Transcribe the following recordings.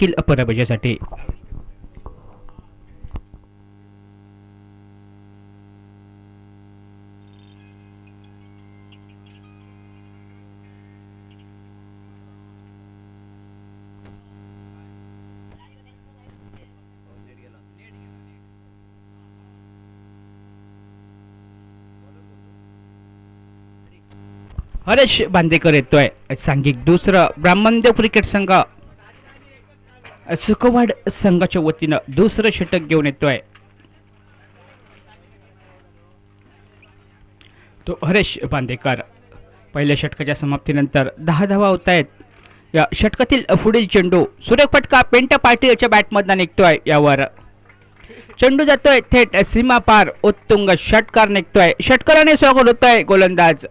निखिल परब याच्यासाठी. हरेश बांदेकर येतोय. सांघिक दुसरं ब्राह्मणदेव क्रिकेट संघ सुखवाड संघाच्या वतीनं दुसरं षटक घेऊन येतोय. तो हरेश बांदेकर. पहिल्या षटकाच्या समाप्तीनंतर 10 धावा होत आहेत. या षटकातील पुढील चेंडू सुरेख फटका पेंटा पाटील याच्या बॅटमधनं निघतोय. यावर चेंडू जातोय थेट सीमा पार. उत्तुंग षटकार निघतोय. षटकाराने स्वागत होतोय गोलंदाज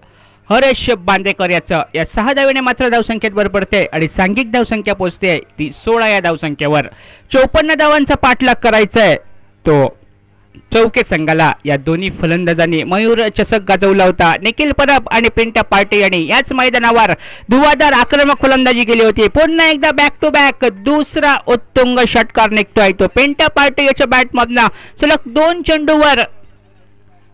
हरेश बांदेकर याचं. या 6 धावेने मात्र धावसंख्येत भर पडते आणि सांघिक धावसंख्या पोहोचते ती 16 या धावसंख्येवर. 54 धावांचा पाठलाग करायचा आहे तो चौके संघाला. या दोन्ही फलंदाजांनी मयूर चषक गाजवला होता. निखिल परब आणि पिंटा पार्टी यांनी याच मैदानावर धुवाधार आक्रमक फलंदाजी केली होती. पुन्हा एकदा बॅक टू बॅक दुसरा उत्तुंग षटकार निघतोय तो पिंटा पार्टी याच्या बॅटमधनं. सलग 2 चेंडूवर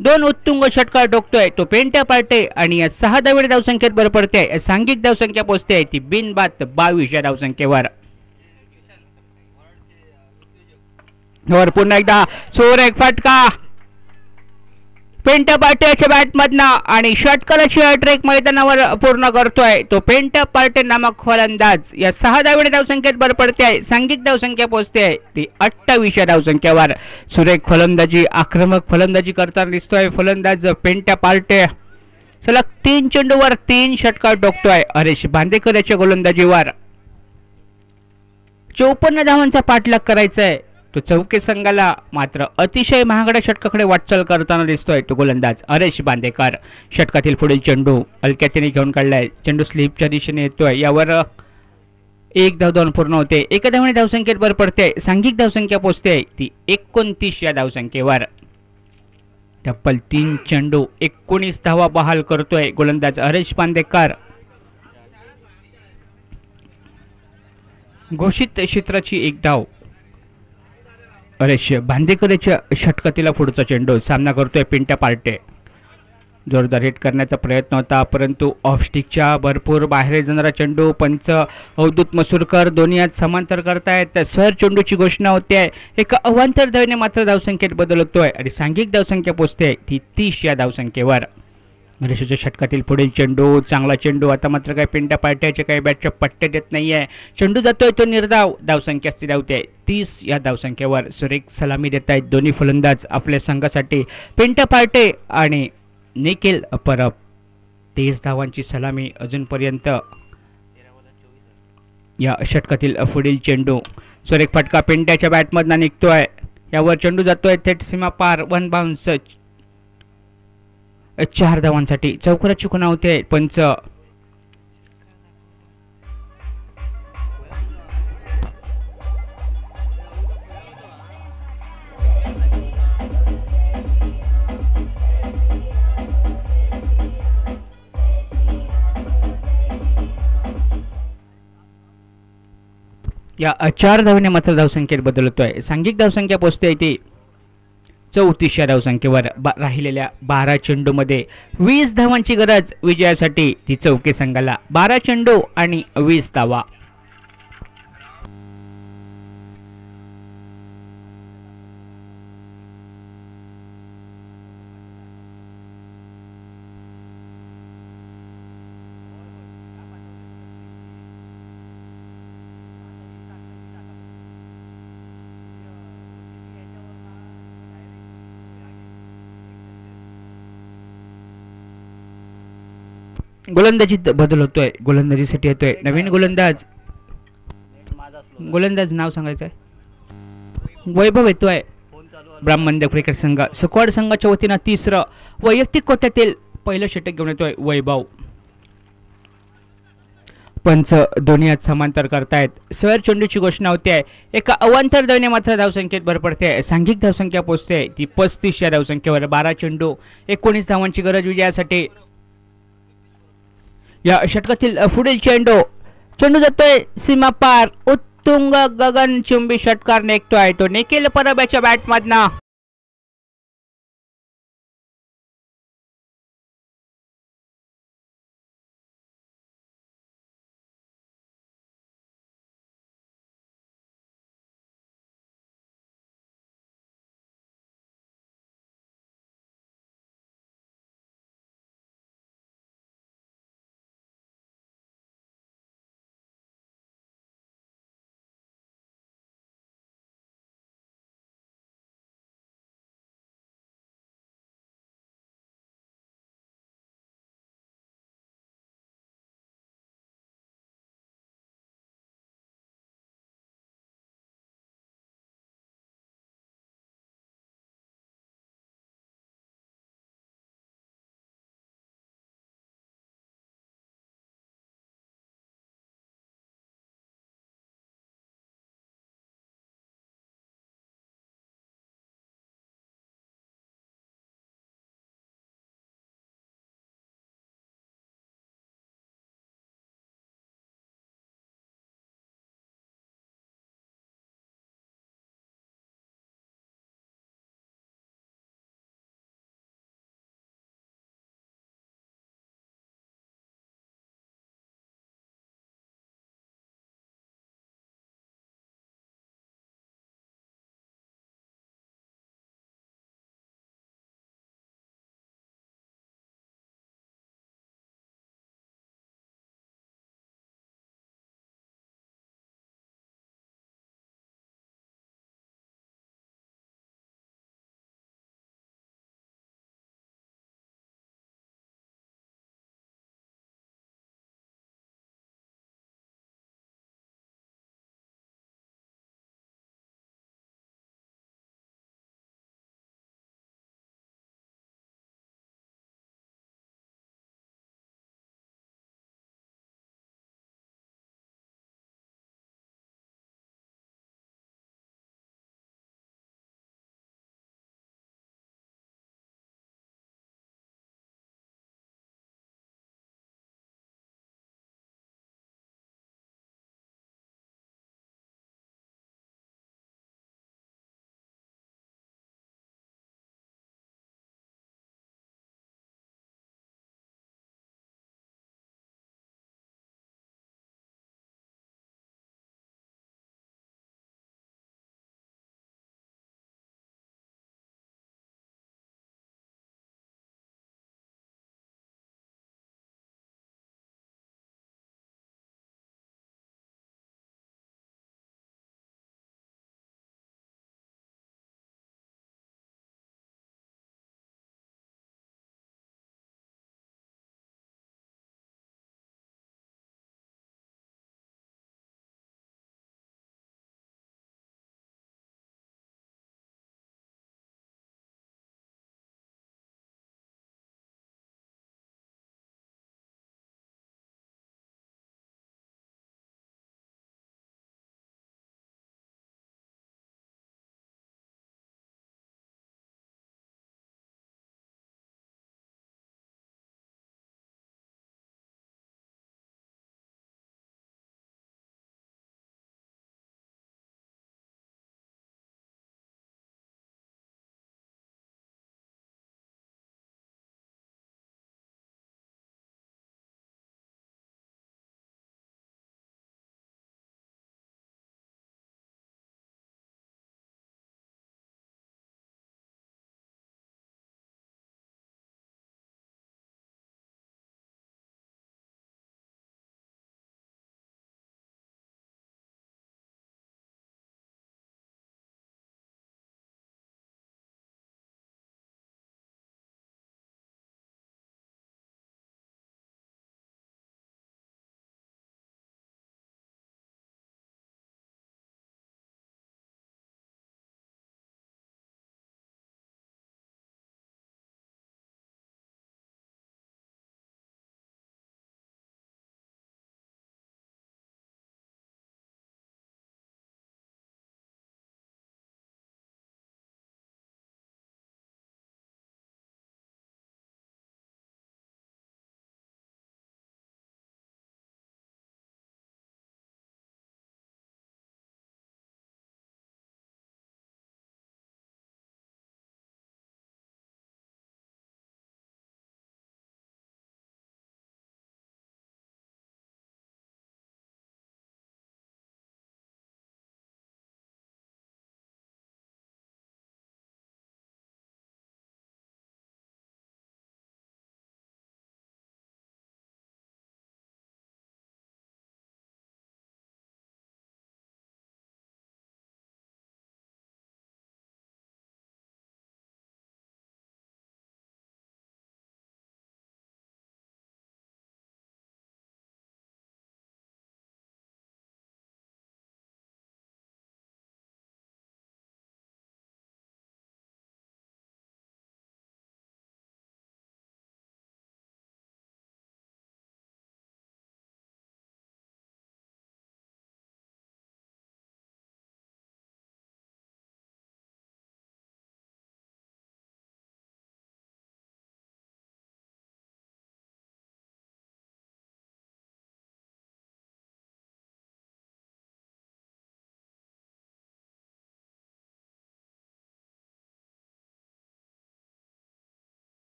2 उत्तुंग षटकार ठोकतोय तो पेंटा पार्टे आणि या 6 धावेने धावसंख्येत भर पडते. सांघिक धावसंख्या पोहोचते ती बिनबाद 22 या धावसंख्येवर. पुन्हा एकदा सुरेख फटका पेंटा पार्टेच्या बॅटमधनं आणि षटकाराची हॅट्रिक मैदानावर पूर्ण करतोय तो पेंटा पार्टे नामक फलंदाज. या 6 धावेने धावसंख्येत भर पडते. सांघिक धावसंख्या पोहोचते ती 28 या धावसंख्येवर. सुरेख फलंदाजी आक्रमक फलंदाजी करताना दिसतोय फलंदाज पेंटा पार्टे. सलग 3 चेंडूवर 3 षटकार ठोकतोय हरेश बांदेकर याच्या गोलंदाजीवर. 54 धावांचा पाठलाग करायचा आहे तो चौके संघाला. मात्र अतिशय महागड्या षटकाकडे वाटचाल करताना दिसतोय तो गोलंदाज हरेश बांदेकर. षटकातील पुढील चेंडू हलक्यातीने घेऊन काढलाय. चेंडू स्लीपच्या दिशेने येतोय. यावर 1 धाव धावून पूर्ण होते. 1 धावेने धावसंख्येत भर पडते. सांघिक धावसंख्या पोहोचते ती 29 या धावसंख्येवर. तब्बल 3 चेंडू 19 धावा बहाल करतोय गोलंदाज हरेश बांदेकर. घोषित क्षेत्राची 1 धाव. हरेश बांदेकरच्या षटकातील पुढचा चेंडू सामना करतोय पिंटा पार्टे. जोरदार हिट करण्याचा प्रयत्न होता परंतु ऑफस्टिकच्या भरपूर बाहेर जाणारा चेंडू. पंच अवधूत मसूरकर दोन्ही हात समांतर करतायत. सर चेंडूची घोषणा होते. एका अवांतर धावेने मात्र धावसंख्येत बदल होतोय आणि सांघिक धावसंख्या पोहोचते ती 30 या धावसंख्येवर. हरेशच्या षटकातील पुढील चेंडू चांगला चेंडू. आता मात्र काही पिंटा पार्ट्याचे काही बॅटच्या पट्टे देत नाहीये. चेंडू जातोय तो निर्धाव. धावसंख्या स्थिर होते 30 या धावसंख्येवर. सुरेख सलामी देत आहेत दोन्ही फलंदाज आपल्या संघासाठी. पिंटा पार्टे आणि निखिल परब. 30 धावांची सलामी अजूनपर्यंत. या षटकातील पुढील चेंडू सुरेख फटका पिंट्याच्या बॅटमधनं निघतोय. यावर चेंडू जातोय थेट सीमा पार. 1 बाउन्स 4 धावांसाठी. चौकाराची खुणा होते. पंच या 4 धावेने मात्र धावसंख्येत बदल होतोय. सांघिक धावसंख्या पोहोचते ती 34 या धावसंख्येवर. राहिलेल्या 12 चेंडूमध्ये 20 धावांची गरज विजयासाठी ती चौके संघाला. 12 चेंडू आणि 20 धावा. गोलंदाजीत बदल होतोय. गोलंदाजीसाठी येतोय नवीन गोलंदाज. गोलंदाज नाव सांगायचं आहे वैभव येतोय. ब्राह्मणदेव क्रिकेट संघ सुखवाड संघाच्या वतीनं 3रं वैयक्तिक कोट्यातील पहिलं षटक घेऊन येतोय वैभव. पंच दोन्ही हात समांतर करतायत. सर चेंडूची घोषणा होते. एका अवांतर धावेने मात्र धावसंख्येत भर पडते. सांघिक धावसंख्या पोहोचते ती 35 या धावसंख्येवर. 12 चेंडू 19 धावांची गरज विजयासाठी. या षटकातील पुढील चेंडू जातोय सीमा पार. उत्तुंग गगनचुंबी षटकार निघतोय तो निखिल परब बॅटमधनं.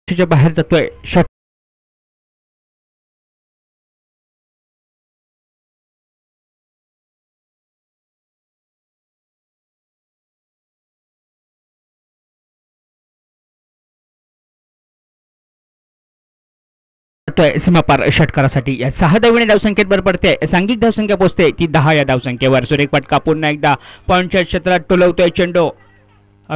बाहेर जातोय. सीमापार षटकारासाठी या 6 धावेने धावसंख्येत भर पडते. सांघिक धावसंख्या पोहोचते ती 10 या धावसंख्येवर. सुरेख फटका पुन्हा एकदा पॉईंटच्या क्षेत्रात टोलवतोय चेंडू.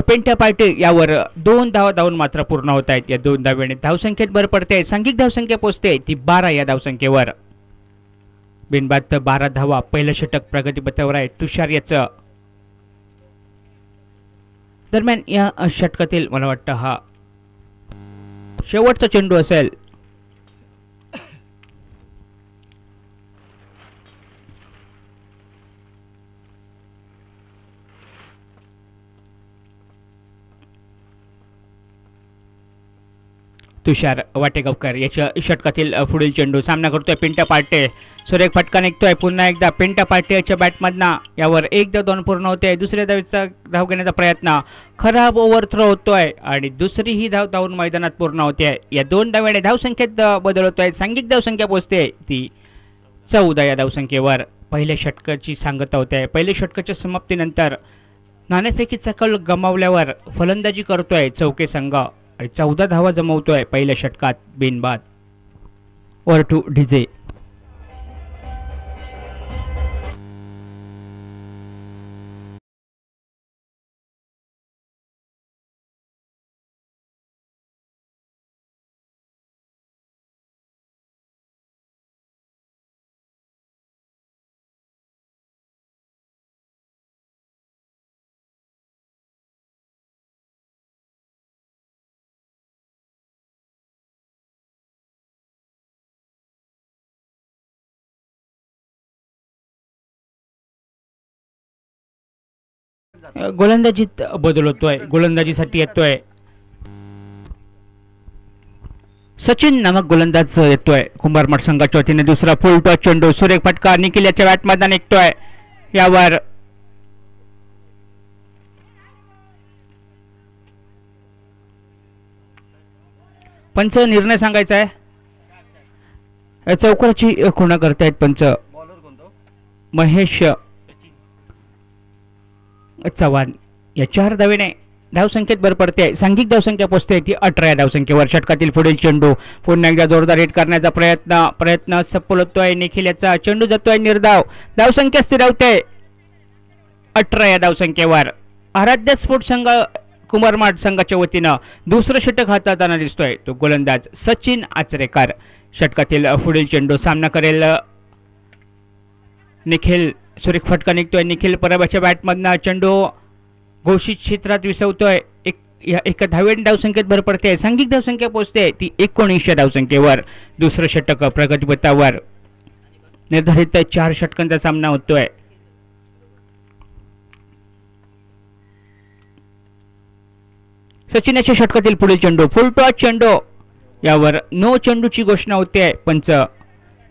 पेंट्या पार्टी यावर 2 धावा धावून मात्र पूर्ण होत आहेत. या 2 धावेने धावसंख्येत भर पडते. सांघिक धावसंख्या पोहोचते ती 12 या धावसंख्येवर. बिनबाद 12 धावा. पहिलं षटक प्रगतीपथावर आहे तुषार याचं. दरम्यान या षटकातील मला वाटतं हा शेवटचा चेंडू असेल. तुषार वाटेगावकर याच्या षटकातील पुढील चेंडू. सामना करतोय पिंटा पार्टे. सुरेख फटका निघतोय पुन्हा एकदा पिंटा पार्टे याच्या बॅटमधनं. यावर 1-2 पूर्ण होते. दुसऱ्या धावेचा धाव घेण्याचा प्रयत्न. खराब ओव्हर थ्रो होतोय आणि दुसरी ही धाव धावून मैदानात पूर्ण होते. या 2 धावेने धावसंख्येत बदल होतोय. सांघिक धावसंख्या पोहोचते ती 14 या धावसंख्येवर. पहिल्या षटकाची सांगता होते. पहिल्या षटकाच्या समाप्तीनंतर नाणेफेकीचा कल गमावल्यावर फलंदाजी करतोय चौके संघ. 14 धावा जमवतोय पहिल्या षटकात बिनबाद. ओव्हर टू डीजे. गोलंदाजीत बदल होतोय. गोलंदाजीसाठी येतोय सचिन नामक गोलंदाज येतोय कुंभारमठ संघाच्या वतीने. दुसरा फुल टॉस चेंडू. सुरेख फटका निखिल याच्या बॅटमधून निघतोय. यावर पंच निर्णय सांगायचा आहे. चौकाची खुणा करतायत पंच. महेश चव्हाण या 4 धावेने धावसंख्येत भर पडते. सांघिक धावसंख्या पोहोचते ती 18 या धावसंख्येवर. षटकातील पुढील चेंडू. पुन्हा एकदा जोरदार हिट करण्याचा प्रयत्न सफल होतोय. निखिल याचा चेंडू जातोय निर्धाव. धावसंख्या स्थिरावते 18 या धावसंख्येवर. आराध्य स्पोर्ट संघ कुंभारमाठ संघाच्या वतीनं दुसरं षटक हाताळताना दिसतोय तो गोलंदाज सचिन आचरेकर. षटकातील पुढील चेंडू. सामना करेल निखिल. सुरेख फटका निघतोय. निखिल परबाच्या बॅटमधनं चेंडू घोषित क्षेत्रात विसवतोय. एका धावेने धावसंख्येत भर पडते. सांघिक धावसंख्या पोहोचते ती 19 या धावसंख्येवर. दुसरं षटक प्रगतीपथावर. निर्धारित 4 षटकांचा सामना होतोय. सचिनाच्या षटकातील पुढील चेंडू. फुल टॉस चेंडू. यावर नो चेंडूची घोषणा होते. पंच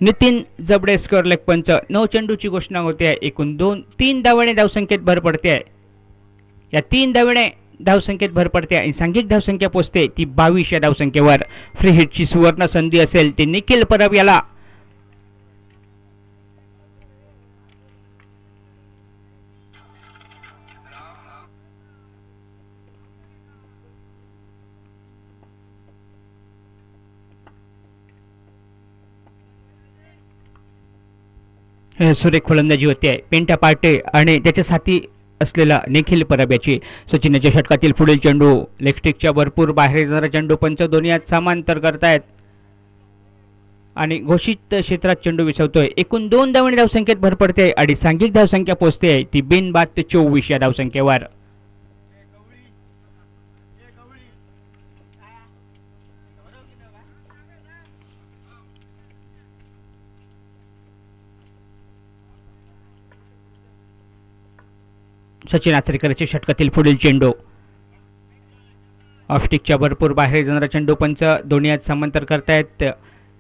नितीन जबडे स्क्वेअर लेग पंच. 9 चेंडूची घोषणा होते. एकूण 3 धावेने धावसंख्येत भर पडते. या 3 धावेने धावसंख्येत भर पडते आणि सांघिक धावसंख्या पोहोचते ती 22 या धावसंख्येवर. फ्री हिटची सुवर्ण संधी असेल ती निखिल परब याला. सुरेख फलंदाजी होते पेंटा पार्टे आणि त्याच्या साथी असलेला निखिल परब याची. सचिनच्या षटकातील पुढील चेंडू. लेगस्टिकच्या भरपूर बाहेर जाणारा चेंडू पंच दोन्ही हात समांतर करतायत आणि घोषित क्षेत्रात चेंडू विसवतोय. एकूण 2 धावेने धावसंख्येत भर पडते आणि सांघिक धावसंख्या पोहोचते ती बिनबाद 24 या धावसंख्येवर. सचिन आचरेकरच्या षटकातील पुढील चेंडू. ऑफस्टिकच्या भरपूर बाहेर जाणारा चेंडू पंच दोन्ही हात समांतर करतायत.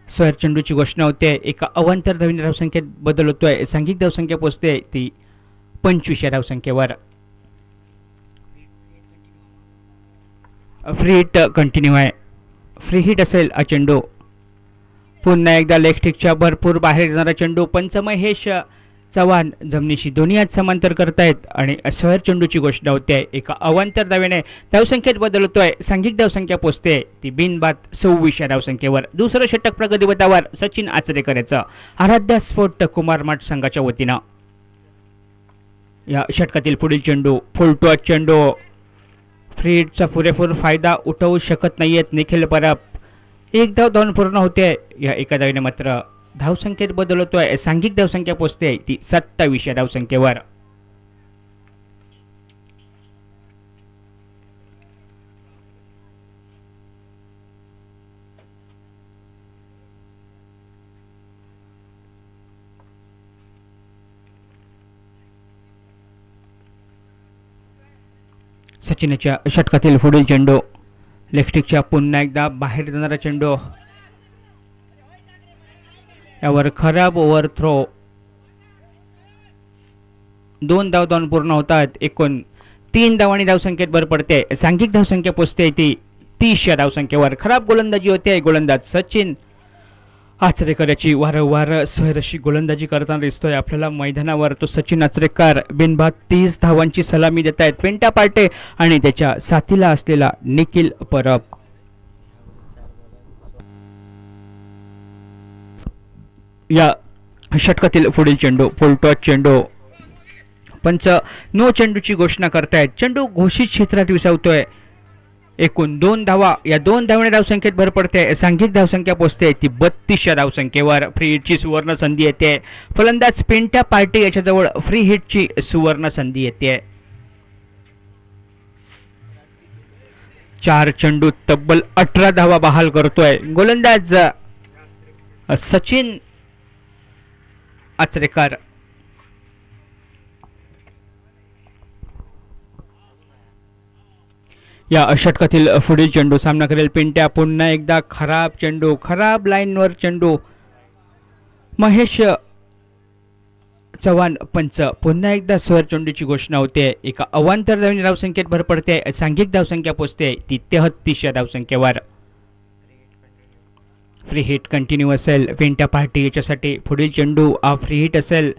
सर चेंडूची घोषणा होते. एका अवांतर धावेने धावसंख्येत बदल होतोय. सांघिक धावसंख्या पोहोचते ती 25 या धावसंख्येवर. फ्री हिट कंटिन्यू आहे. फ्री हिट असेल हा चेंडू. पुन्हा एकदा लेगस्टिकच्या भरपूर बाहेर जाणारा चेंडू. पंच महेश चव्हाण जमिनीशी दोन्ही हात समांतर करतायत आणि सर चेंडूची घोषणा होते. एका अवांतर धावेने धावसंख्येत बदल होतोय. सांघिक धावसंख्या पोचते ती बिनबाद 26 धावसंख्येवर. दुसरं षटक प्रगतीपथावर सचिन आचरेकर याचं आराध्य स्पोर्ट कुमार मठ संघाच्या वतीनं. या षटकातील पुढील चेंडू फुलटॉस चेंडू. फ्री हिटचा पुरेपूर फायदा उठवू शकत नाहीयेत निखिल परब. एक धाव धावून पूर्ण होते. या एका धावेने मात्र धावसंख्येत बदल होतोय. सांघिक धावसंख्या पोचते ती 27 धावसंख्येवर. सचिनच्या षटकातील पुढील चेंडू लेगस्टिकच्या पुन्हा एकदा बाहेर जाणारा चेंडू. यावर खराब ओव्हर थ्रो. 2 धाव धावून पूर्ण होतात. एकूण 3 धावांनी धावसंख्येत भर पडते. सांघिक धावसंख्या पोचते ती 30 धावसंख्येवर. खराब गोलंदाजी होते. गोलंदाज सचिन आचरेकर याची वारंवार सैरशी गोलंदाजी करताना दिसतोय आपल्याला मैदानावर. तो सचिन आचरेकर बिनबाद 30 धावांची सलामी देत आहेत. पेंटा पार्टे आणि त्याच्या साथीला असलेला निखिल परब. या षटकातील पुढील चेंडू फुलटॉस चेंडू. पंच नो चेंडूची घोषणा करतायत. चेंडू घोषित क्षेत्रात विसावतोय. एकूण 2 धावा. या 2 धावांनी धावसंख्येत भर पडते. सांघिक धावसंख्या पोचते ती 32 धावसंख्येवर. फ्री हिटची सुवर्ण संधी येते. फलंदाज पेंटा पार्टी याच्याजवळ फ्री हिटची सुवर्ण संधी येते. 4 चेंडू तब्बल 18 धावा बहाल करतोय गोलंदाज सचिन आचरेकर. या षटकातील पुढील चेंडू सामना करेल पिंट्या. पुन्हा एकदा खराब चेंडू. खराब लाईनवर चेंडू. महेश चव्हाण पंच. पुन्हा एकदा स्वर चेंडूची घोषणा होते. एका अवांतर धावने धावसंख्येत भर पडते. सांघिक धावसंख्या पोचते ती 33 धावसंख्येवर. फ्री हिट कंटिन्यू असेल पिंट्या पार्टी याच्यासाठी. पुढील चेंडू हा फ्री हिट असेल.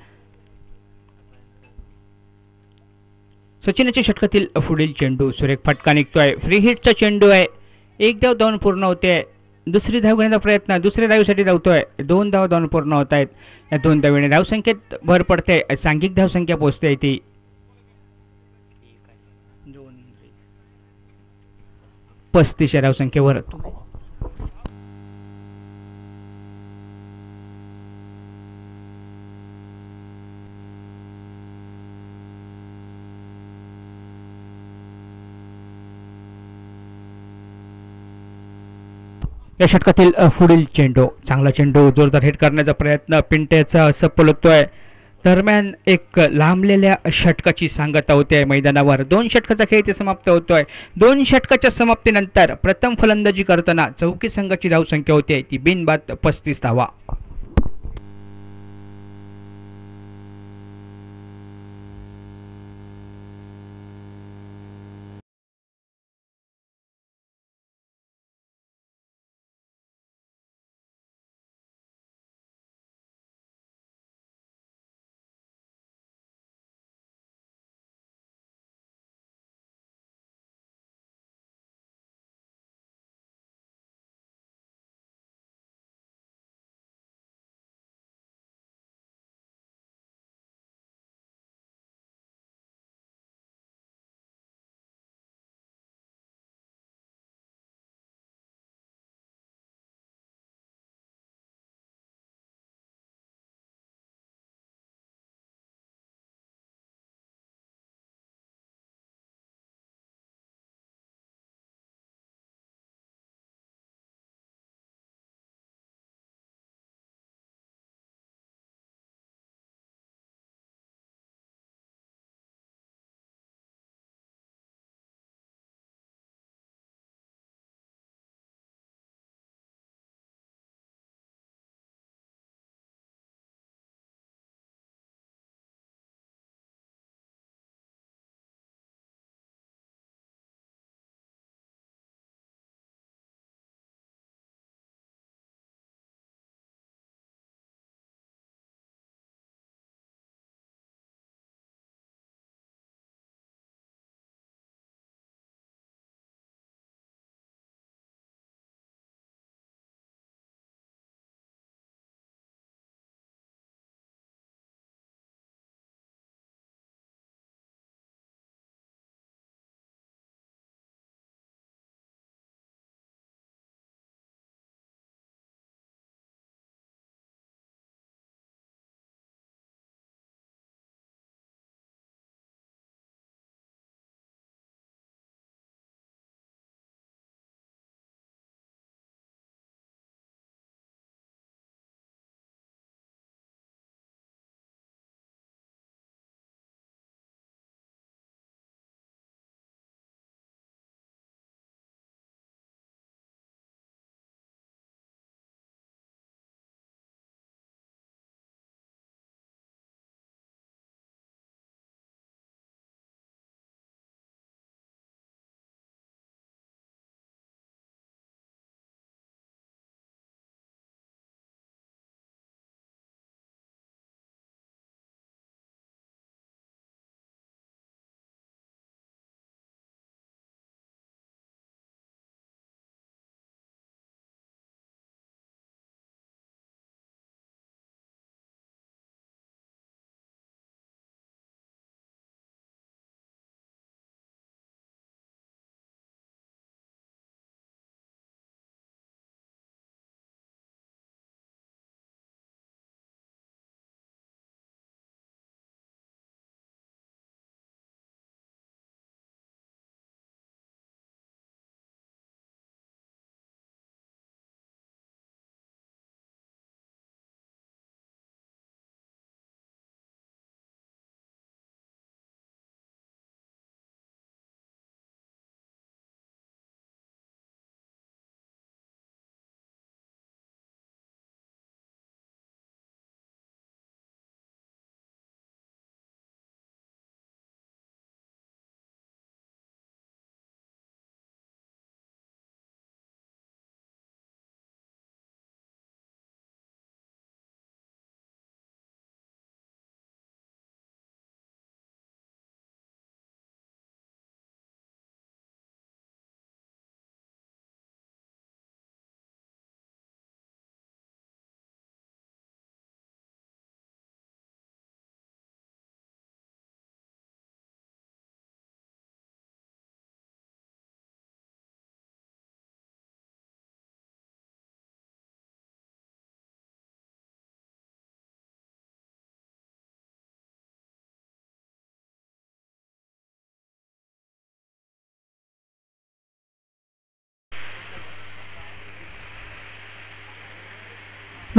सचिनच्या षटकातील पुढील चेंडू सुरेख फटका निघतोय. फ्री हिटचा चेंडू आहे. 1 धाव धावून पूर्ण होते. दुसरी धाव घेण्याचा प्रयत्न. दुसऱ्या धावीसाठी धावतोय. 2 धाव धावून पूर्ण होत आहेत. या 2 धावेने धावसंख्येत भर पडते. सांघिक धावसंख्या पोचते ती 35 धावसंख्येवर. या षटकातील पुढील चेंडू चांगला चेंडू. जोरदार हिट करण्याचा प्रयत्न पिंट्याचा सफल होतोय. दरम्यान एक लांबलेल्या षटकाची सांगता होते मैदानावर. 2 षटकाचा खेळ इथे समाप्त होतोय. 2 षटकाच्या समाप्तीनंतर प्रथम फलंदाजी करताना चौकी संघाची धावसंख्या होते ती बिनबाद 35 धावा.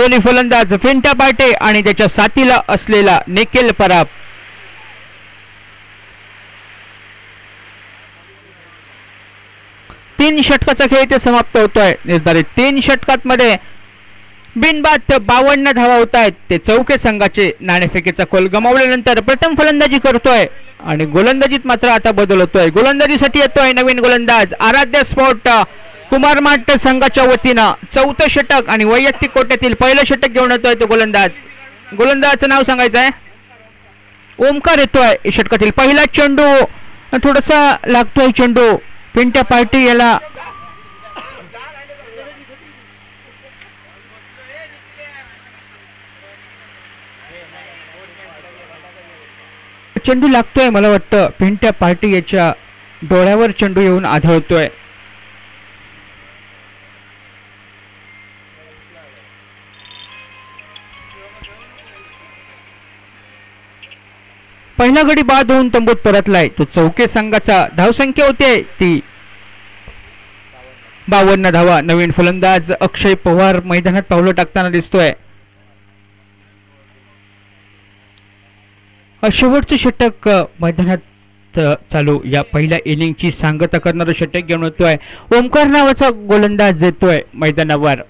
दोन्ही फलंदाज फेंटा पाटे आणि त्याच्या साथीला असलेला निखिल परब. तीन षटकाचा खेळ इथे समाप्त होतोय. निर्धारित 3 षटकात मध्ये बिनबाद 52 धावा होत आहेत. ते चौके संघाचे नाणेफेकीचा खोल गमावल्यानंतर प्रथम फलंदाजी करतोय आणि गोलंदाजीत मात्र आता बदल होतोय. गोलंदाजीसाठी येतोय नवीन गोलंदाज आराध्य स्पोर्ट कुमार माट संघाच्या वतीनं 4थं षटक आणि वैयक्तिक कोट्यातील पहिलं षटक घेऊन येतोय तो गोलंदाज. गोलंदाजाचं नाव सांगायचं आहे ओमकार येतोय. षटकातील पहिला चेंडू थोडासा लागतोय. चेंडू पिंट्या पार्टी याला चेंडू लागतोय. मला वाटतं पिंट्या पार्टी याच्या डोळ्यावर चेंडू येऊन आढळतोय. पहिला गडी बाद होऊन तंबूत परतलाय. तो चौके संघाचा धावसंख्या होते ती 52 धावा. नवीन फलंदाज अक्षय पवार मैदानात पावलं टाकताना दिसतोय. शेवटचं षटक मैदानात चालू. या पहिल्या इनिंगची सांगता करणारं षटक घेऊन होतोय ओमकार नावाचा गोलंदाज येतोय मैदानावर.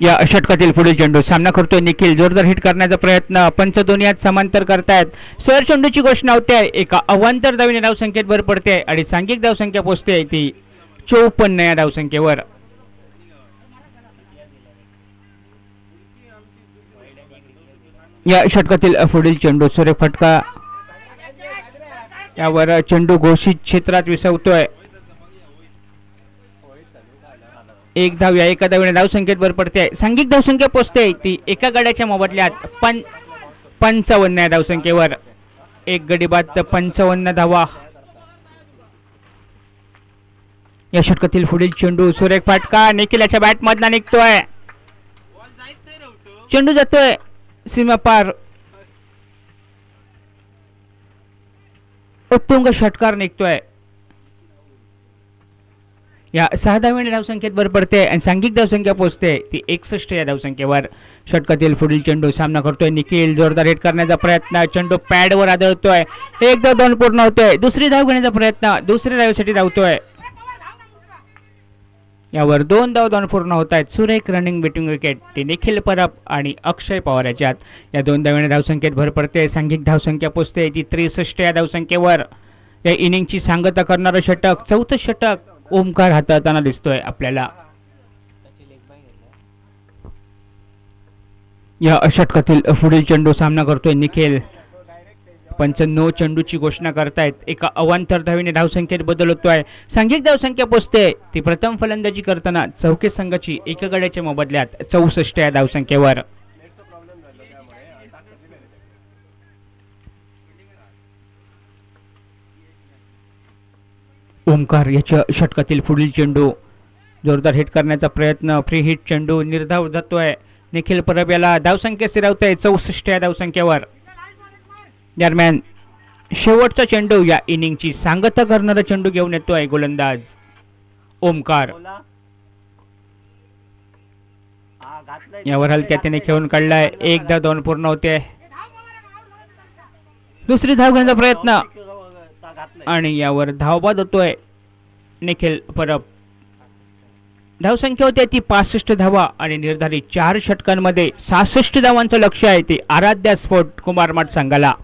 या षटकातील पुढील चेंडू सामना करतोय निखिल. जोरदार हिट करण्याचा प्रयत्न. पंच दोन्ही हात समांतर करतायत. सर चेंडूची घोषणा होते. एका अवांतर धावेने धावसंख्येत भर पडते आणि सांघिक धावसंख्या पोहोचते ती 54 या धावसंख्येवर. या षटकातील पुढील चेंडू सुरेख फटका. यावर चेंडू घोषित क्षेत्रात विसवतोय. एक धाव. या एका धावेने धावसंख्येत भर पडते. सांघिक धावसंख्या पोहोचते ती एका गड्याच्या मोबदल्यात 55 या धावसंख्येवर. एक गडी बाद 55 धावा. या षटकातील पुढील चेंडू सुरेख फटका निखिलाच्या बॅट मधला निघतोय. चेंडू जातोय सीमा पार. उत्तुंग षटकार निघतोय. या 6 धावेने धावसंख्येत भर पडते आणि सांघिक धावसंख्या पोहोचते ती 61 या धावसंख्येवर. षटकातील पुढील चेंडू सामना करतोय निखिल. जोरदार हिट करण्याचा प्रयत्न. चेंडू पॅडवर आदळतोय. एक धाव दोन पूर्ण होतोय. दुसरी धाव घेण्याचा प्रयत्न. दुसऱ्या धावेसाठी धावतोय. यावर 2 धाव 2 पूर्ण होत आहेत. सुरेख रनिंग बिटवीन विकेट ती निखिल परब आणि अक्षय पवार याच्यात. या 2 धावेने धावसंख्येत भर पडते. सांघिक धावसंख्या पोहोचते ती 63 या धावसंख्येवर. या इनिंगची सांगता करणारं षटक 4थं षटक ओमकार हाताळताना दिसतोय आपल्याला. या षटकातील पुढील चेंडू सामना करतोय निखिल. पंच नो चेंडूची घोषणा करतायत. एका अवांतर धावेने धावसंख्येत बदल होतोय. सांघिक धावसंख्या पोहोचते ती प्रथम फलंदाजी करताना चौके संघाची एका गड्याच्या मोबदल्यात 64 या धावसंख्येवर. ओमकार याच्या षटकातील पुढील चेंडू जोरदार हिट करण्याचा प्रयत्न. फ्री हिट चेंडू निर्धाव जातोय. निखिल परब याला धावसंख्या स्थिरावतोय 64 या धावसंख्येवर. दरम्यान शेवटचा चेंडू या इनिंगची सांगता करणारा चेंडू घेऊन येतोय गोलंदाज ओमकार. यावर हलक्या त्याने खेळून काढलाय. एक धाव 2 पूर्ण होते. दुसरी धाव घेण्याचा प्रयत्न आणि यावर धावबाद होतोय निखिल परब. धावसंख्या होते ती 65 धावा आणि निर्धारित 4 षटकांमध्ये 66 धावांचं लक्ष आहे ते आराध्या स्पोर्ट कुमार मठ संघाला.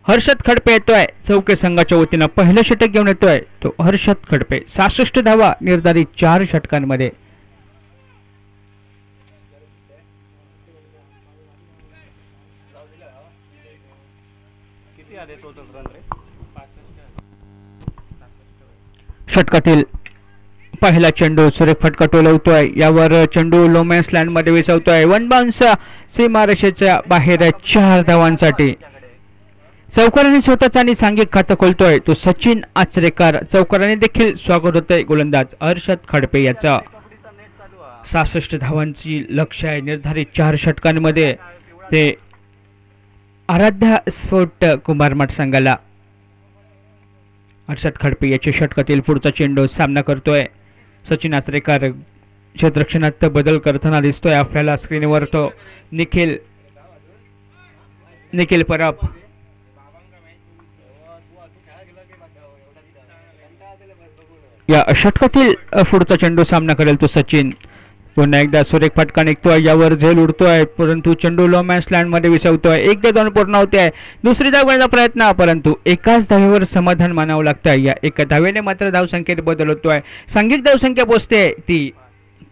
हर्षद खडपे येतोय चौके संघाच्या वतीनं पहिलं षटक घेऊन येतोय तो हर्षद खडपे. 66 धावा निर्धारित 4 षटकांमध्ये. षटकातील पहिला चेंडू सुरेख फटका टोलवतोय. यावर चेंडू लोमॅन्स लँड मध्ये विसवतोय. वन बाउन्स सीमारेषेच्या बाहेर 4 धावांसाठी. चौकाराने स्वतःचा आणि सांघिक खातं खोलतोय तो सचिन आचरेकर. चौकाराने देखील स्वागत होतंय गोलंदाज हर्षद खडपे याचा. 66 धावांची लक्ष्य आहे निर्धारित 4 षटकांमध्ये. ते आराध्या स्फोट कुमार मठ संघाला. हर्षद खडपे याच्या षटकातील पुढचा चेंडू सामना करतोय. सचिन आचरेकर क्षेत्ररक्षणात बदल करताना दिसतोय आपल्याला स्क्रीनवर. तो निखिल परब. या षटकातील पुढचा चेंडू सामना करेल तो सचिन. पुन्हा एकदा सुरेख फटका निघतोय. यावर झेल उडतोय परंतु चेंडू लोमॅन्स लँड मध्ये विसवतोय. 1-2 पूर्ण होते. दुसरी धाव घेण्याचा प्रयत्न परंतु एकाच धावेवर समाधान मानावं लागतंय. या एका धावेने मात्र धावसंख्येत बदल होतोय. सांघिक धावसंख्या पोहोचते ती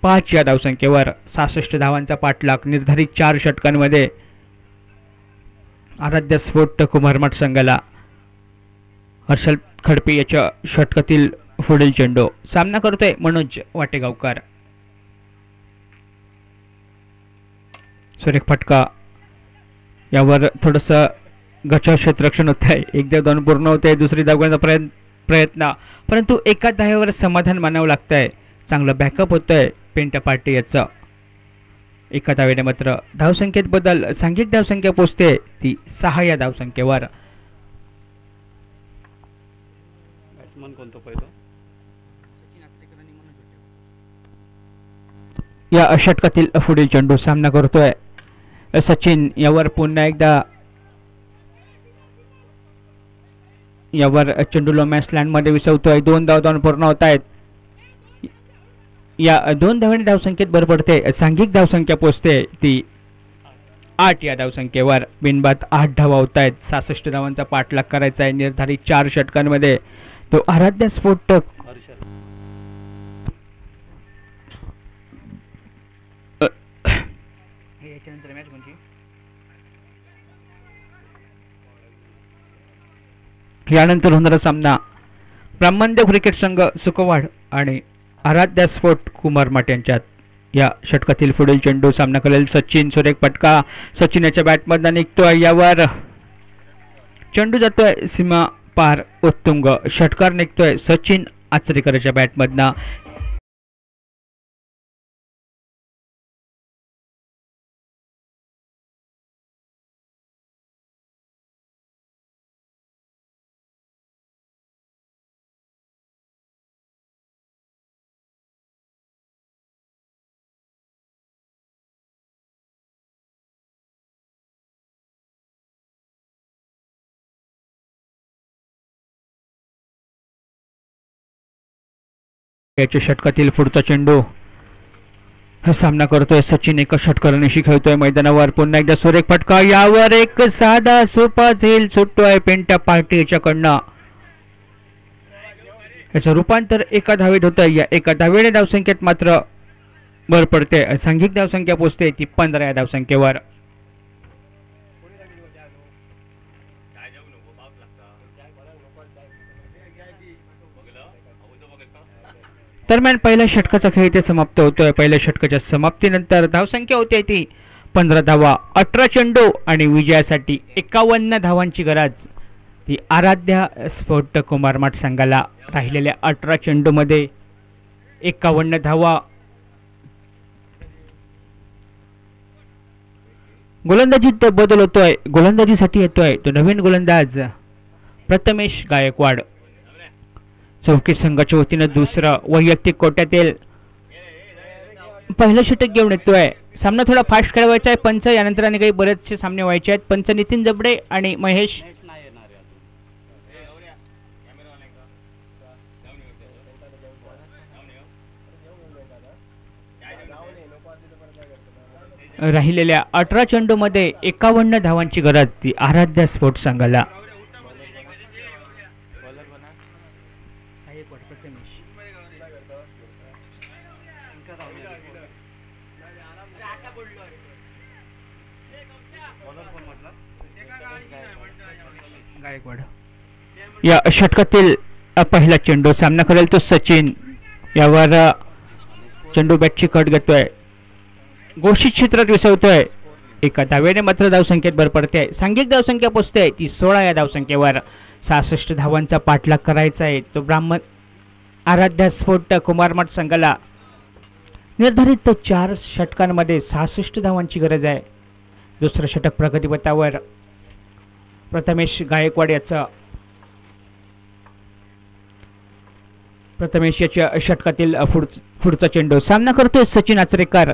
5 या धावसंख्येवर. 66 धावांचा पाठलाग निर्धारित 4 षटकांमध्ये. आराध्य स्फोट कुमारमठ संघाला. हर्षद खडपे याच्या षटकातील पुढील चेंडू सामना करतोय मनोज वाटेगावकर. सुरेख फटका. यावर थोडस गच्चा क्षेत्ररक्षण होत आहे. 1-2 पूर्ण होते. दुसरी धाव घेण्याचा प्रयत्न परंतु एका धावेवर समाधान मानावं लागतंय. चांगलं बॅकअप होतंय पेंटा पार्टी याचं. एका धावेने मात्र धावसंख्येत बदल. सांघिक धावसंख्या पोचते ती 6 या धावसंख्येवर. या षटकातील पुढील चेंडू सामना करतोय सचिन. यावर पुन्हा एकदा यावर चेंडू लोमॅन्स लँड मध्ये विसवतोय. 2 धावा पूर्ण होत आहेत. या 2 धावांनी धावसंख्येत भर पडते. सांघिक धावसंख्या पोचते ती 8 या धावसंख्येवर. बिनबाद 8 धावा होत आहेत. 66 धावांचा पाठलाग करायचा आहे निर्धारित 4 षटकांमध्ये. तो आराध्य स्फोटक यानंतर होणारा सामना ब्राह्मणदेव क्रिकेट संघ सुकवाड आणि आराध्या स्फोट कुमार मठ यांच्यात. या षटकातील पुढील चेंडू सामना करेल सचिन. सुरेख फटका सचिन याच्या बॅटमधून निघतोय. यावर चेंडू जातोय सीमा पार उत्तुंग. षटकार निघतोय सचिन आचरेकरच्या बॅटमधनं. याच्या षटकातील पुढचा चेंडू हा सामना करतोय सचिन. एका षटकाराने खेळतोय मैदानावर. पुन्हा एकदा सुरेख फटका. यावर एक साधा सोपा झेल सुटतोय पेंटा पार्टी याच्याकडनं. याचं रूपांतर एका धावेत होतंय. या एका धावेने धावसंख्येत मात्र भर पडते. सांघिक धावसंख्या पोचते ती 15 या धावसंख्येवर. दरम्यान पहिल्या षटकाचा खेळ इथे समाप्त होतोय. पहिल्या षटकाच्या समाप्तीनंतर धावसंख्या होते ती 15 धावा. 18 चेंडू आणि विजयासाठी 51 धावांची गरज ती आराध्या स्फोट कुमार मठ संघाला. राहिलेल्या 18 चेंडू मध्ये 51 धावा. गोलंदाजीत बदल होतोय. गोलंदाजीसाठी येतोय तो नवीन गोलंदाज प्रथमेश गायकवाड. चौकी संघाच्या वतीनं दुसरं वैयक्तिक कोट्यातील पहिलं षटक घेऊन येतोय. सामना थोडा फास्ट खेळवायचा आहे. पंच यानंतर आणि काही बरेचसे सामने व्हायचे आहेत. पंच नितीन जबडे आणि महेश राहिलेल्या 18 चेंडू मध्ये 51 धावांची गरज ती आराध्या स्फोट संघाला. गायकवाड या षटकातील पहिला चेंडू सामना करेल तो सचिन यावर चेंडू बॅटची कट घेतोय घोषित क्षेत्रात विसवतोय एका धावेने मात्र धावसंख्येत भर पडते सांघिक धावसंख्या पोचते ती 16 या धावसंख्येवर 66 धावांचा पाठलाग करायचा आहे तो ब्राह्मण आराध्या स्फोट कुमारमठ संघाला निर्धारित 4 षटकांमध्ये 66 धावांची गरज आहे दुसरं षटक प्रगतीपथावर प्रथमेश गायकवाड याचा प्रथमेश याच्या षटकातील पुढचा चेंडू सामना करतोय सचिन आचरेकर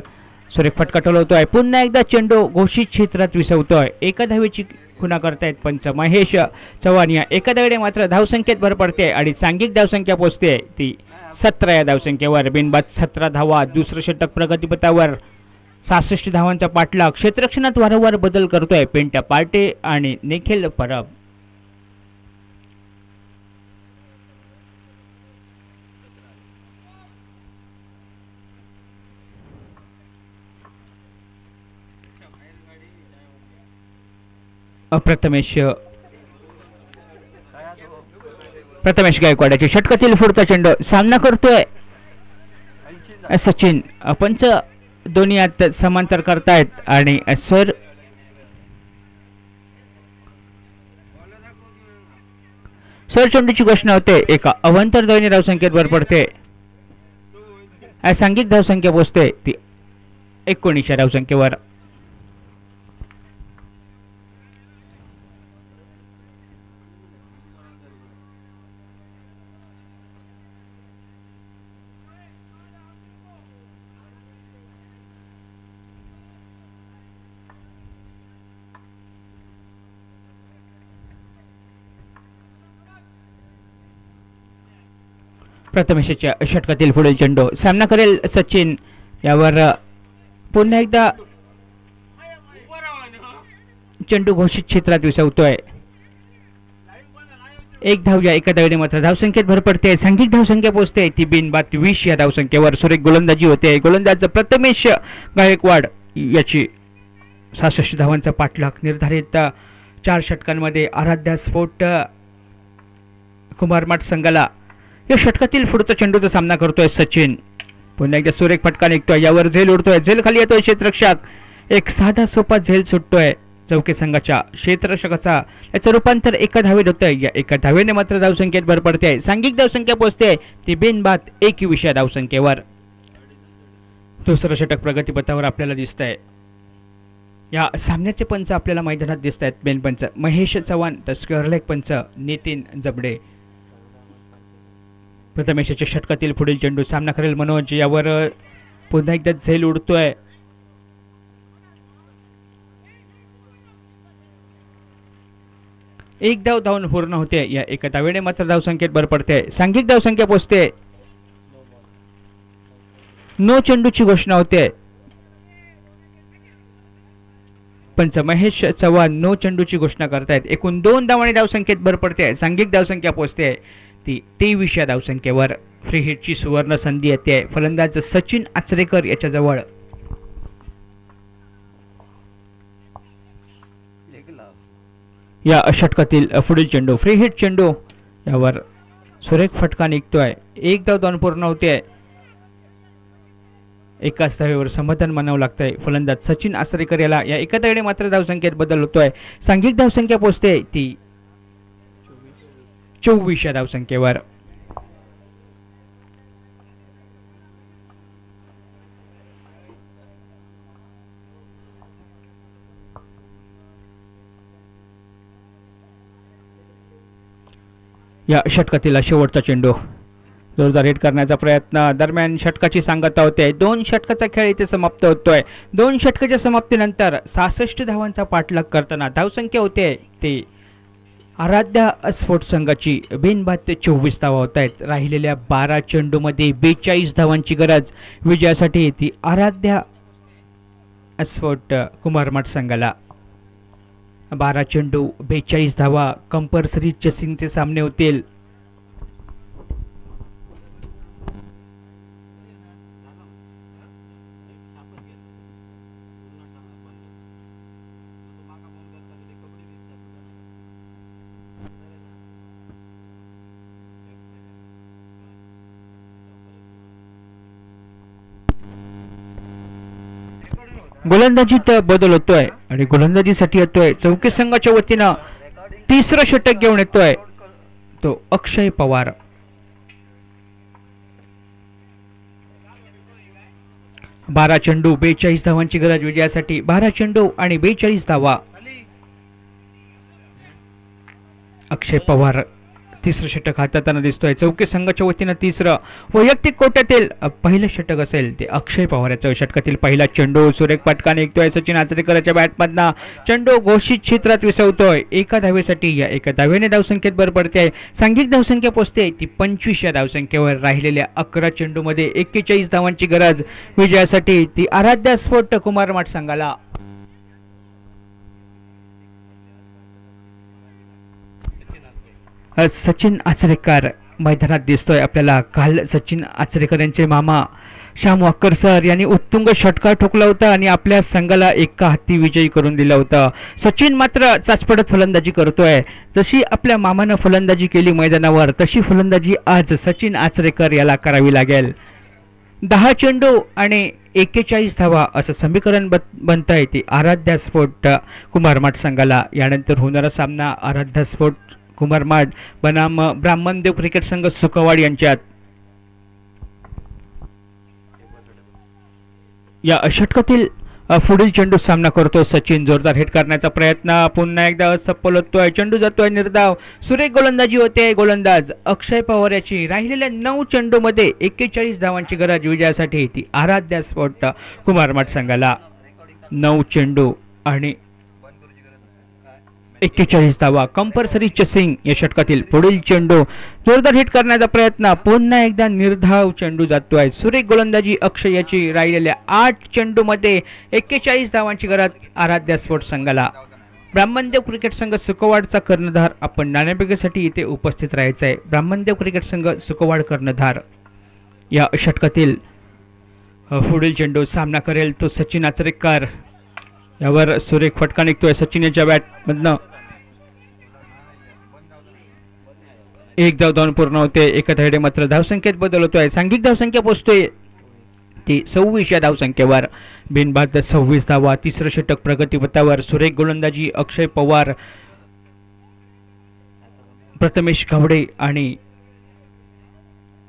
सुरेख फटका टोलवतोय पुन्हा एकदा चेंडू घोषित क्षेत्रात विसवतोय एका धावेची खुणा करतायत पंच महेश चव्हाण या एका धावेने मात्र धावसंख्येत भर पडते आणि सांघिक धावसंख्या पोचते ती 17 या धावसंख्येवर बिनबाद 17 धावा दुसरं षटक प्रगतीपथावर 66 धावांचा पाठलाग क्षेत्ररक्षणात वारंवार बदल करतोय पेंट्या पार्टे आणि निखिल परब प्रथमेश गायकवाड षटकातील पुढचा चेंडू सामना करतोय सचिन पंच दोन्ही आत समांतर करतायत आणि सर चेंडूची घोषणा होते एका अवांतर धावेने धावसंख्येत भर पडते सांघिक धावसंख्या पोचते ती 19 या धावसंख्येवर प्रथमेशच्या षटकातील पुढील चेंडू सामना करेल सचिन यावर पुन्हा एकदा चेंडू घोषित क्षेत्रात विसवतोय एक धाव या एका धावेने मात्र धावसंख्येत भर पडते सांघिक धावसंख्या पोचते ती बिनबाद 20 या धावसंख्येवर सुरेख गोलंदाजी होते गोलंदाज प्रथमेश गायकवाड याची 66 धावांचा पाठलाग निर्धारित 4 षटकांमध्ये आराध्या स्फोट कुमारमठ संघाला या षटकातील पुढचा चेंडूचा सामना करतोय सचिन पुन्हा एकदा सुरेख फटका निघतोय यावर झेल उडतोय झेल खाली येतोय क्षेत्ररक्षक एक साधा सोपा झेल सुटतोय चौके संघाच्या क्षेत्ररक्षकाचा याचं रूपांतर एका धावेत होतंय या एका धावेने मात्र धावसंख्येत भर पडते सांघिक धावसंख्या पोचते ती बिनबाद 21 या धावसंख्येवर दुसरं षटक प्रगतीपथावर आपल्याला दिसतंय या सामन्याचे पंच आपल्याला मैदानात दिसत आहेत बेनपंच महेश चव्हाण तर स्क्वेअरलेग पंच नितीन जबडे प्रथमेशच्या षटकातील पुढील चेंडू सामना करेल मनोज यावर पुन्हा एकदा झेल उडतोय एक धाव धावून पूर्ण होते या एका धावेने मात्र धावसंख्येत भर पडते सांघिक धावसंख्या पोचते नो चेंडूची घोषणा होते पंच महेश चव्हाण नो चेंडूची घोषणा करतायत एकूण 2 धावांनी धावसंख्येत भर पडते सांघिक धावसंख्या पोचते ती 23 या धावसंख्येवर फ्री हिटची सुवर्ण संधी येते फलंदाज सचिन आचरेकर याच्या जवळ या षटकातील पुढील चेंडू फ्री हिट चेंडू यावर सुरेख फटका निघतोय एक धाव धावून पूर्ण होते एकाच धावेवर समाधान मानावं लागतंय फलंदाज सचिन आचरेकर याला या एका धावेने मात्र धावसंख्येत बदल होतोय सांघिक धावसंख्या पोचते ती 24 या धावसंख्येवर या षटकातील शेवटचा चेंडू जोरदार हिट करण्याचा प्रयत्न दरम्यान षटकाची सांगता होते 2 षटकाचा खेळ इथे समाप्त होतोय 2 षटकाच्या समाप्तीनंतर 66 धावांचा पाठलाग करताना धावसंख्या होते ती आराध्या स्फोट संघाची बिनबाद 24 धावा होत आहेत राहिलेल्या 12 चेंडूमध्ये 42 धावांची गरज विजयासाठी ती आराध्या स्फोट कुमारमठ संघाला 12 चेंडू 42 धावा कंपल्सरी चेसिंगचे सामने होतील गोलंदाजीत बदल होतोय आणि गोलंदाजीसाठी येतोय चौकी संघाच्या वतीनं तिसरं षटक घेऊन येतोय तो अक्षय पवार. 12 चेंडू 42 धावांची गरज विजयासाठी. 12 चेंडू आणि 42 धावा. अक्षय पवार तिसरं षटक हाताळताना दिसतोय. चौकी संघाच्या वतीनं तिसरं वैयक्तिक कोट्यातील पहिलं षटक असेल ते अक्षय पवाराचं. षटकातील पहिला चेंडू सुरेख फटका निघतोय सचिन आचरेकरच्या बॅटमधनं. चेंडू घोषित क्षेत्रात विसवतोय एका धावेसाठी. या एका धावेने धावसंख्येत भर पडते आहे. सांघिक धावसंख्या पोहोचते ती 25 या धावसंख्येवर. राहिलेल्या 11 चेंडूमध्ये 41 धावांची गरज विजयासाठी. ती आराध्या स्फोट कुमार मठ संघाला. सचिन आचरेकर मैदानात दिसतोय आपल्याला. काल सचिन आचरेकर यांचे मामा श्याम वाकर सर यांनी उत्तुंग षटकार ठोकला होता आणि आपल्या संघाला एका हाती विजयी करून दिला होता. सचिन मात्र चाचपडत फलंदाजी करतोय. जशी आपल्या मामानं फलंदाजी केली मैदानावर तशी फलंदाजी आज सचिन आचरेकर याला करावी लागेल. 10 चेंडू आणि 41 धावा असं समीकरण बनतंय ती आराध्या स्फोट कुमार मठ संघाला. यानंतर होणारा सामना आराध्या स्फोट कुमार मठ बनाम ब्राह्मणदेव क्रिकेट संघ सुकवाड यांच्यात. या षटकातील पुढील चेंडू सामना करतो सचिन. जोरदार हिट करण्याचा प्रयत्न पुन्हा एकदा असफल होतोय. चेंडू जातोय निर्धाव. सुरेख गोलंदाजी होते गोलंदाज अक्षय पवार याची. राहिलेल्या 9 चेंडूमध्ये 41 धावांची गरज विजयासाठी. ती आराध्या स्फोट कुमार मठ संघाला. 9 चेंडू आणि 41 धावा. कंपल्सरी चेसिंग या षटकातील पुढील चेंडू. जोरदार हिट करण्याचा प्रयत्न पुन्हा एकदा निर्धाव. चेंडू जातोय. सुरेख गोलंदाजी अक्षय याची. राहिलेल्या 8 चेंडूमध्ये 41 धावांची गरज आराध्या स्पोर्ट्स संघाला. ब्राह्मणदेव क्रिकेट संघ सुकवाडचा कर्णधार आपण नाणेफेकीसाठी इथे उपस्थित राहायचं आहे. ब्राह्मणदेव क्रिकेट संघ सुकवाड कर्णधार. या षटकातील पुढील चेंडू सामना करेल तो सचिन आचरेकर. यावर सुरेख फटका निघतोय सचिन याच्या बॅटमधनं. एक धाव धावून पूर्ण होते. एका धावेने मात्र धावसंख्येत बदल होतोय. सांघिक धावसंख्या पोहोचतोय ती 26 या धावसंख्येवर. बिनबाद 26 धावा. तिसरं षटक प्रगतीपथावर. सुरेख गोलंदाजी अक्षय पवार, प्रथमेश गावडे आणि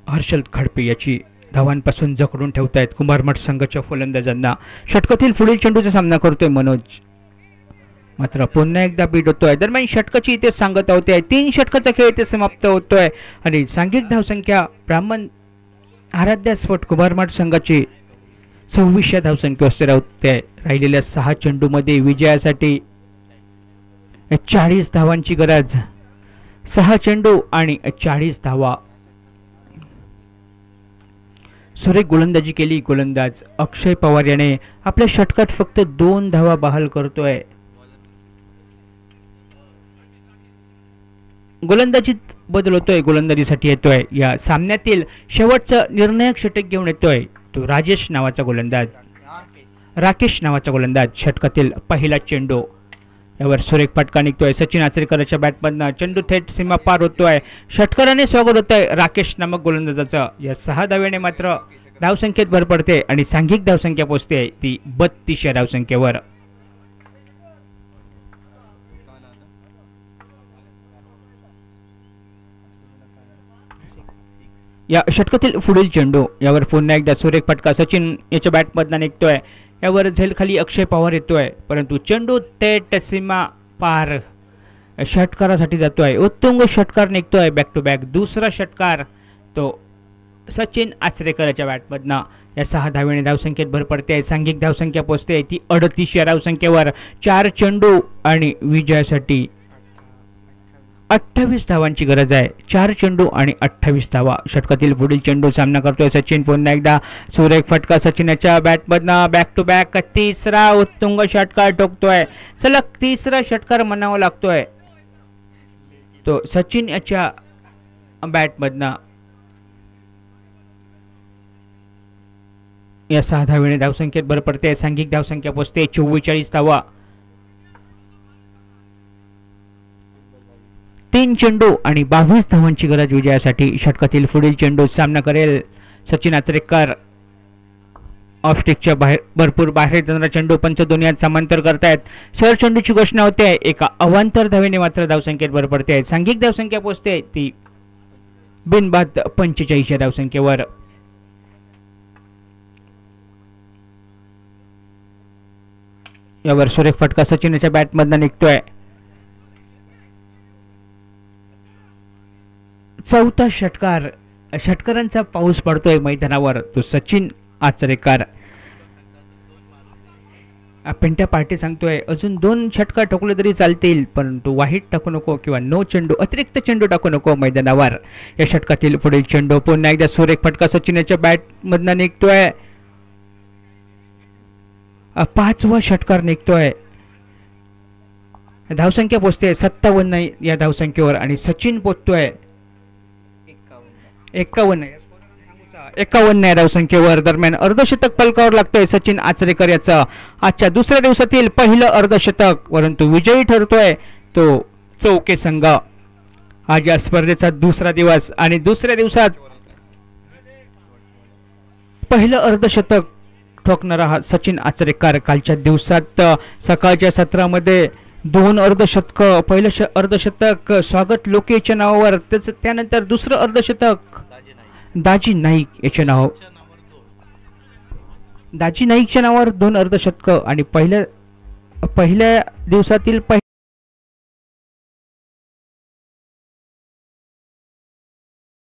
हर्षल खडपे याची धावांपासून जखडून ठेवतायत कुमार मठ संघाच्या फलंदाजांना. षटकातील पुढील चेंडूचा सामना करतोय मनोज. मात्र पुन्हा एकदा बीट होतोय. दरम्यान षटकाची इथे सांगता होते. 3 षटकाचा खेळ इथे समाप्त होतोय आणि सांघिक धावसंख्या ब्राह्मण आराध्या स्फोट कुमार मठ संघाची 26 धावसंख्येवर होते. राहिलेल्या 6 चेंडूमध्ये विजयासाठी 40 धावांची गरज. 6 चेंडू आणि 40 धावा. सुरेख गोलंदाजी केली गोलंदाज अक्षय पवार याने. आपल्या षटकात फक्त 2 धावा बहाल करतोय. गोलंदाजीत बदल होतोय. गोलंदाजीसाठी येतोय या सामन्यातील शेवटचं निर्णायक षटक घेऊन येतोय तो राकेश नावाचा गोलंदाज. षटकातील पहिला चेंडू. यावर सुरेख फटका निघतोय सचिन आचरेकरच्या बॅटमधनं. चेंडू थेट सीमा पार होतोय. षटकाराने स्वागत होतंय राकेश नामक गोलंदाजाचं. या 6 धावेने मात्र धावसंख्येत भर पडते आणि सांघिक धावसंख्या पोहोचते ती 32 या धावसंख्येवर. या षटकातील पुढील चेंडू. यावर पुन्हा एकदा सुरेख फटका सचिन याच्या बॅटमधनं निघतोय. यावर झेल खाली अक्षय पवार येतोय परंतु चेंडू थेट सीमा पार षटकारासाठी जातोय. उत्तुंग षटकार निघतोय बॅक टू बॅक. दुसरा षटकार तो सचिन आचरेकरच्या बॅटमधनं. या 6 धावेने धावसंख्येत भर पडते. सांघिक धावसंख्या पोहोचते ती 38 या धावसंख्येवर. 4 चेंडू आणि विजयासाठी 28 धावांची गरज आहे. 4 चेंडू आणि 28 धावा. षटकातील पुढील चेंडू सामना करतोय सचिन. पुन्हा एकदा सुरेख फटका सचिनच्या बॅटमधनं. बॅक टू बॅक तिसरा उत्तुंग षटकार ठोकतोय. सलग 3रा षटकार म्हणावा लागतोय तो सचिन याच्या बॅटमधनं. या 6 धावेने धावसंख्येत भर पडते. सांघिक धावसंख्या पोहोचते 44 धावा. 3 चेंडू आणि 22 धावांची गरज विजयासाठी. षटकातील पुढील चेंडू सामना करेल सचिन आचरेकर. ऑफस्टिकच्या बाहेर भरपूर बाहेर जाणारा चेंडू पंच दोन्ही हात समांतर करतायत. सर चेंडूची घोषणा होते आहे. एका अवांतर धावेने मात्र धावसंख्येत भर पडते आहे. सांघिक धावसंख्या पोहोचते ती बिनबाद 45 धावसंख्येवर. यावर सुरेख फटका सचिनच्या बॅटमधनं निघतोय. चौथा षटकार. षटकारांचा पाऊस पडतोय मैदानावर. तो सचिन आचरेकर. पेंट्या पार्टी सांगतोय अजून 2 षटकार ठोकले तरी चालतील, परंतु वाईट टाकू नको किंवा नो चेंडू अतिरिक्त चेंडू टाकू नको मैदानावर. या षटकातील पुढील चेंडू पुन्हा एकदा सुरेख फटका सचिनच्या बॅटमधनं निघतोय. 5वा षटकार निघतोय. धावसंख्या पोचते 57 या धावसंख्येवर आणि सचिन पोचतोय 51 या धावसंख्येवर. दरम्यान अर्धशतक पलकावर लागतोय सचिन आचरेकर याचं आजच्या दुसऱ्या दिवसातील पहिलं अर्धशतक. परंतु विजयी ठरतोय तो चौके संघ. आज या स्पर्धेचा दुसरा दिवस आणि दुसऱ्या दिवसात पहिलं अर्धशतक ठोकणारा हा सचिन आचरेकर. कालच्या दिवसात सकाळच्या सत्रामध्ये 2 अर्धशतक. पहिलं अर्धशतक स्वागत लोकेच्या नावावर, त्यानंतर दुसरं अर्धशतक दाजी नाईक याच्या नाव. दाजी नाईकच्या नावावर 2 अर्धशतक आणि पहिल्या दिवसातील